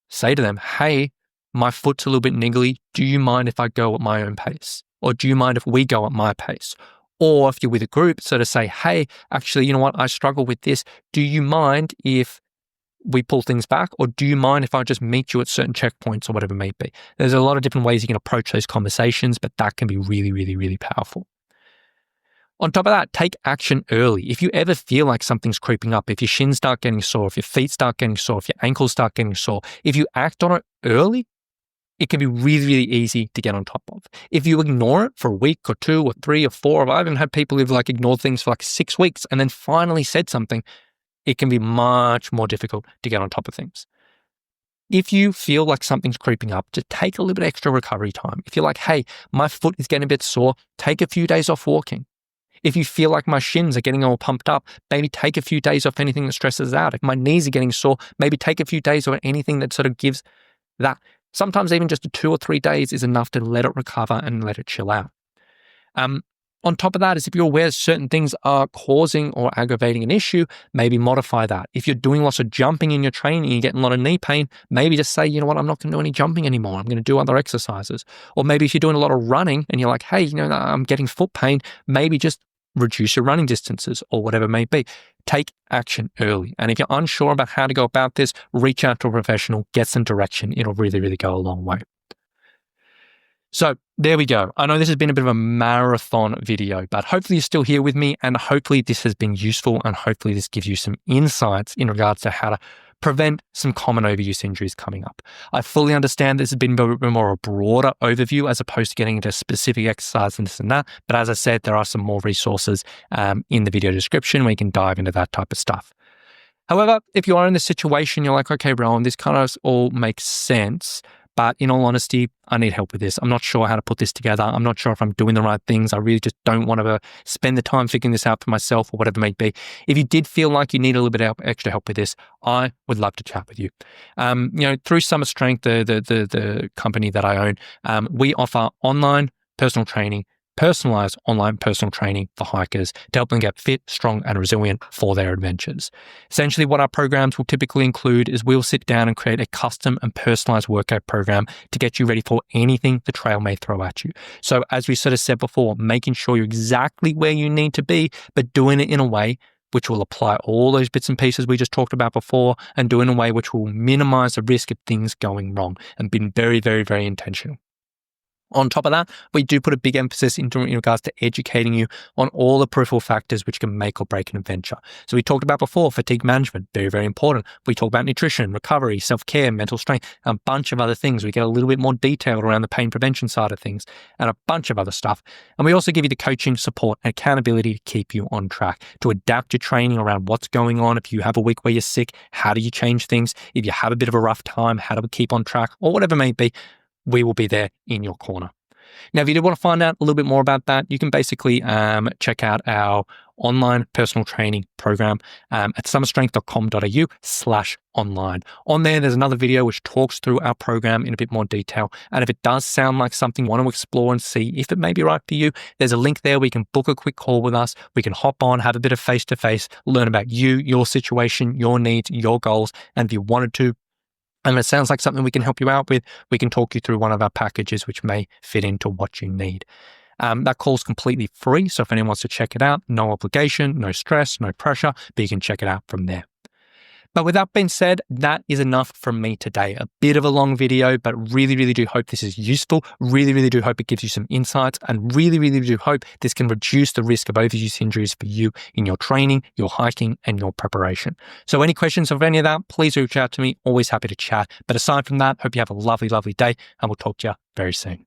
say to them, hey, my foot's a little bit niggly. Do you mind if I go at my own pace? Or do you mind if we go at my pace? Or if you're with a group, so to say, hey, actually, you know what? I struggle with this. Do you mind if we pull things back? Or do you mind if I just meet you at certain checkpoints or whatever it may be? There's a lot of different ways you can approach those conversations, but that can be really, really, really powerful. On top of that, take action early. If you ever feel like something's creeping up, if your shins start getting sore, if your feet start getting sore, if your ankles start getting sore, if you act on it early, it can be really, really easy to get on top of. If you ignore it for a week or 2 or 3 or 4, I've even had people who've ignored things for 6 weeks and then finally said something, it can be much more difficult to get on top of things. If you feel like something's creeping up, just take a little bit extra recovery time. If you're like, hey, my foot is getting a bit sore, take a few days off walking. If you feel like my shins are getting all pumped up, maybe take a few days off anything that stresses out. If my knees are getting sore, maybe take a few days off anything that sort of gives that. Sometimes even just 2 or 3 days is enough to let it recover and let it chill out. On top of that is if you're aware certain things are causing or aggravating an issue, maybe modify that. If you're doing lots of jumping in your training and you're getting a lot of knee pain, maybe just say, you know what, I'm not going to do any jumping anymore. I'm going to do other exercises. Or maybe if you're doing a lot of running and you're like, hey, I'm getting foot pain, maybe just reduce your running distances or whatever it may be. Take action early. And if you're unsure about how to go about this, reach out to a professional, get some direction. It'll really, really go a long way. So there we go. I know this has been a bit of a marathon video, but hopefully you're still here with me and hopefully this has been useful and hopefully this gives you some insights in regards to how to prevent some common overuse injuries coming up. I fully understand this has been a bit more a broader overview as opposed to getting into specific exercise and this and that. But as I said, there are some more resources in the video description where you can dive into that type of stuff. However, if you are in this situation, you're like, okay, Rowan, this kind of all makes sense. But in all honesty, I need help with this. I'm not sure how to put this together. I'm not sure if I'm doing the right things. I really just don't want to spend the time figuring this out for myself or whatever it may be. If you did feel like you need a little bit of extra help with this, I would love to chat with you. Through Summer Strength, the company that I own, we offer online personal training, personalized online personal training for hikers to help them get fit, strong, and resilient for their adventures. Essentially, what our programs will typically include is we'll sit down and create a custom and personalized workout program to get you ready for anything the trail may throw at you. So as we sort of said before, making sure you're exactly where you need to be, but doing it in a way which will apply all those bits and pieces we just talked about before and do it in a way which will minimize the risk of things going wrong and being very, very, very intentional. On top of that, we do put a big emphasis in regards to educating you on all the peripheral factors which can make or break an adventure. So we talked about before, fatigue management, very, very important. We talk about nutrition, recovery, self-care, mental strength, and a bunch of other things. We get a little bit more detailed around the pain prevention side of things and a bunch of other stuff. And we also give you the coaching, support, and accountability to keep you on track, to adapt your training around what's going on. If you have a week where you're sick, how do you change things? If you have a bit of a rough time, how do we keep on track? Or whatever it may be, we will be there in your corner. Now, if you do want to find out a little bit more about that, you can basically check out our online personal training program at summerstrength.com.au/online. On there, there's another video which talks through our program in a bit more detail. And if it does sound like something you want to explore and see if it may be right for you, there's a link there where you can book a quick call with us. We can hop on, have a bit of face-to-face, learn about you, your situation, your needs, your goals. And if you wanted to, and it sounds like something we can help you out with, we can talk you through one of our packages which may fit into what you need. That call's completely free, so if anyone wants to check it out, no obligation, no stress, no pressure, but you can check it out from there. But with that being said, that is enough from me today. A bit of a long video, but really, really do hope this is useful. Really, really do hope it gives you some insights and really, really do hope this can reduce the risk of overuse injuries for you in your training, your hiking, and your preparation. So any questions of any of that, please reach out to me. Always happy to chat. But aside from that, hope you have a lovely, lovely day and we'll talk to you very soon.